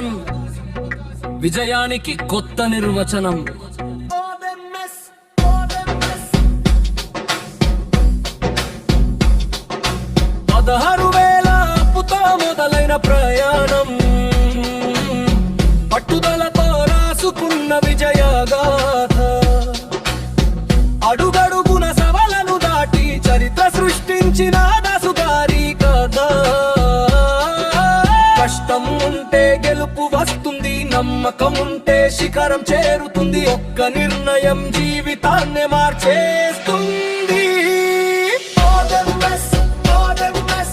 అవకాశం, విజయానికి కొత్త నిర్వచనం. 16,000 అప్పుతో మొదలైన ప్రయాణం, పట్టుదలతో రాసుకున్న విజయగాథ. అడుగడుగున సవాలను దాటి చరిత్ర సృష్టించిన దాసుగారి కథ. కష్టం ఉంటే గెలుపు వస్తుంది, నమ్మకం ఉంటే శిఖరం చేరుతుంది. ఒక్క నిర్ణయం జీవితాన్ని మార్చేస్తుంది.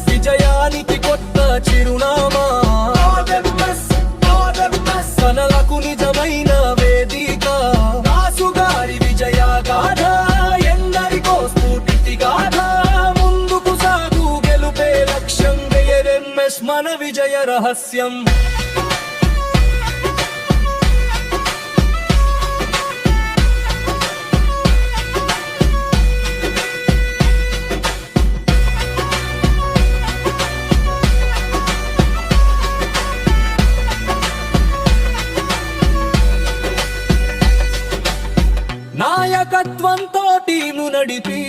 విజయానికి కొత్త చిరునామా, కలలకు నిజమైన వేదిక. దాసుగారి విజయగాథ ఎందరికో స్ఫూర్తి గాథ. ముందుకు సాగు గెలుపే లక్ష్యం, ARMS మన విజయ రహస్యం. నాయకత్వంతో టీము నడిపి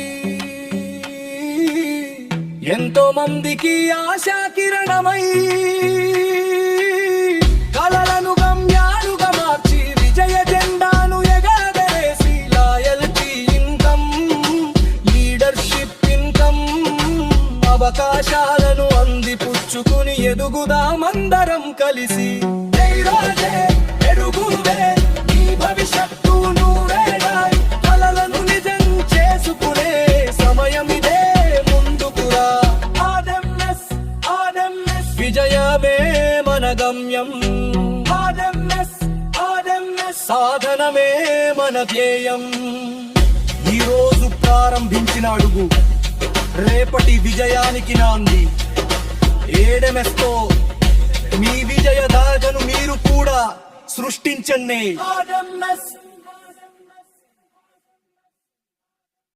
ఎంతో మందికి ఆశా కిరణమై, కలలను గమ్యాలుగా మార్చి విజయ జెండాను ఎగరవేసి. లాయల్టీ ఇన్కమ్, లీడర్షిప్ ఇన్కమ్, అవకాశాలను అందిపుచ్చుకుని ఎదుగుదామందరం కలిసి. జైరాజే ఎరుగువే ఈ భవిష్యత్తు నువ్వే, కలలను నిజం చేసుకునే సమయం ఇదే, ముందుకురా. ARMS విజయమే మన గమ్యం, ARMS సాధనమే మన ధ్యేయం. ఈరోజు ప్రారంభించిన అడుగు రేపటి విజయానికి నాంది. ARMS తో మీ విజయ దాగను మీరు కూడా సృష్టించండి.